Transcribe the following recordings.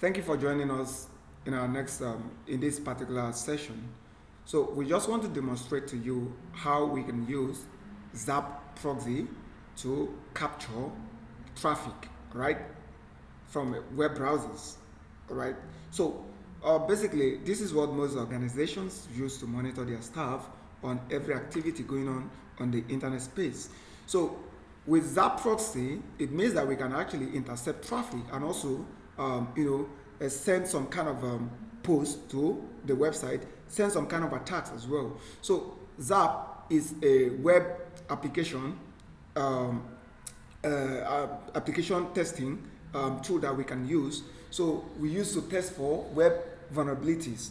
Thank you for joining us in our next in this particular session. So we just want to demonstrate to you how we can use ZAP Proxy to capture traffic, right, from web browsers, all right? So basically, this is what most organizations use to monitor their staff on every activity going on the internet space. So with ZAP Proxy, it means that we can actually intercept traffic and also, send some kind of post to the website, send some kind of attacks as well. So ZAP is a web application, application testing tool that we can use. So we use to test for web vulnerabilities.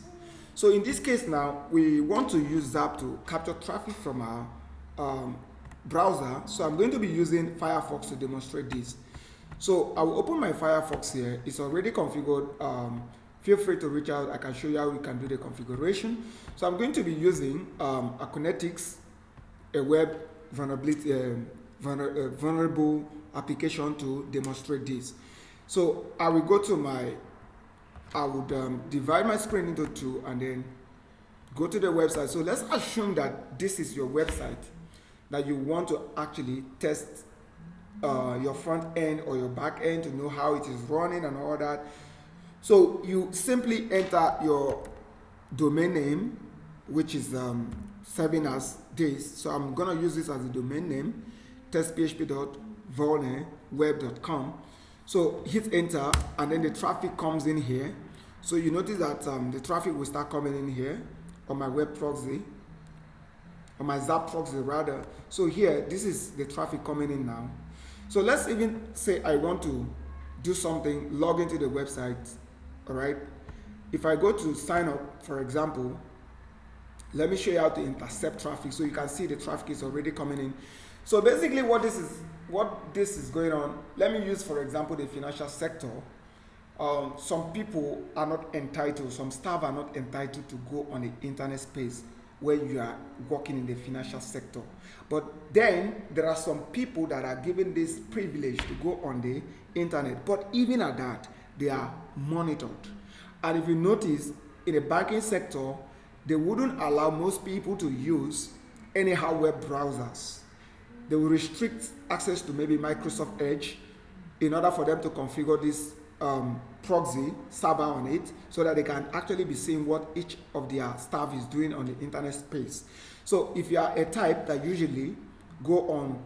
So in this case now, we want to use ZAP to capture traffic from our browser. So I'm going to be using Firefox to demonstrate this. So I will open my Firefox here. It's already configured. Feel free to reach out. I can show you how we can do the configuration. So I'm going to be using Acronetics, a web vulnerability, vulnerable application to demonstrate this. So I will go to I would divide my screen into two and then go to the website. So let's assume that this is your website that you want to actually test your front end or your back end to know how it is running and all that. So you simply enter your domain name, which is serving as this. So I'm going to use this as a domain name, testphp.vulnerweb.com. So hit enter and then the traffic comes in here. So you notice that the traffic will start coming in here on my web proxy, on my ZAP proxy rather. So here, this is the traffic coming in now. So let's even say I want to do something, log into the website, all right? If I go to sign up, for example, let me show you how to intercept traffic so you can see the traffic is already coming in. So basically what this is going on, let me use, for example, the financial sector. Some people are not entitled, some staff are not entitled to go on the internet space where you are working in the financial sector. But then there are some people that are given this privilege to go on the internet. But even at that, they are monitored. And if you notice, in the banking sector, they wouldn't allow most people to use anyhow web browsers. They will restrict access to maybe Microsoft Edge in order for them to configure this proxy server on it so that they can actually be seeing what each of their staff is doing on the internet space. So if you are a type that usually go on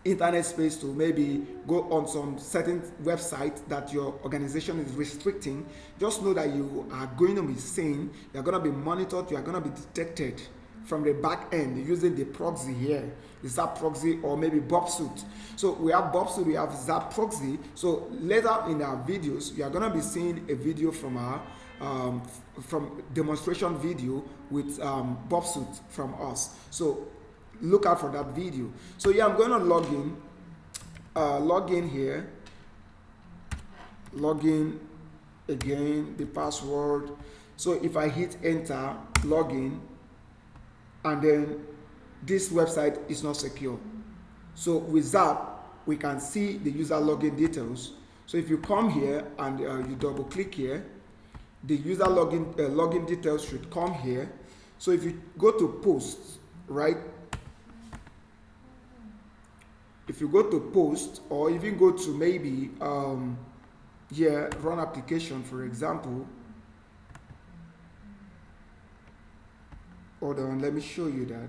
internet space to maybe go on some certain website that your organization is restricting, just know that you are going to be seen, you're going to be monitored, you are going to be detected from the back end using the proxy here, the ZAP Proxy or maybe Bob Suit. So we have Bob Suit, we have ZAP Proxy. So later in our videos, you are going to be seeing a video from our from demonstration video with Bob Suit from us. So look out for that video. So yeah, I'm going to log in here, log in again, the password. So if I hit enter, login, and then this website is not secure. So with ZAP, we can see the user login details. So if you come here and you double click here, the user login details should come here. So if you go to posts, right? If you go to post or even go to maybe run application, for example. Hold on, let me show you that.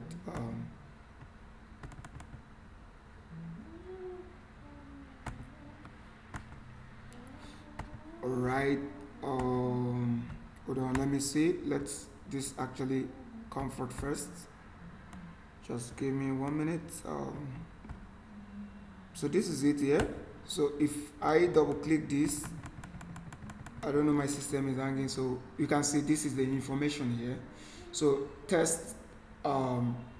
All right. Hold on, let me see. Let's this actually comfort first. Just give me 1 minute. So this is it here. So if I double click this, I don't know, my system is hanging. So you can see this is the information here. So test,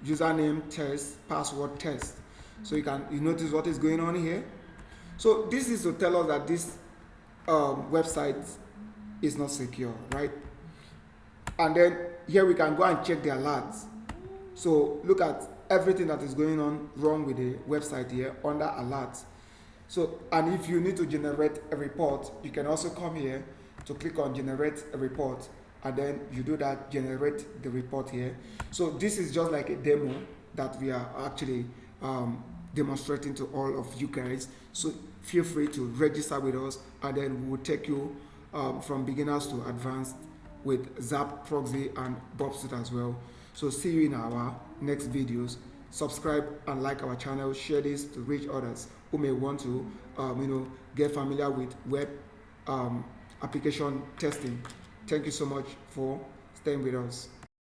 username test, password test. So you notice what is going on here. So this is to tell us that this website is not secure, right? And then here we can go and check the alerts. So look at everything that is going on wrong with the website here under alerts. So, and if you need to generate a report, you can also come here to click on generate a report, and then you do that, generate the report here. So this is just like a demo that we are actually demonstrating to all of you guys. So feel free to register with us, and then we will take you from beginners to advanced with ZAP Proxy and ZAP as well. So see you in our next videos. Subscribe and like our channel. Share this to reach others who may want to, get familiar with web application testing. Thank you so much for staying with us.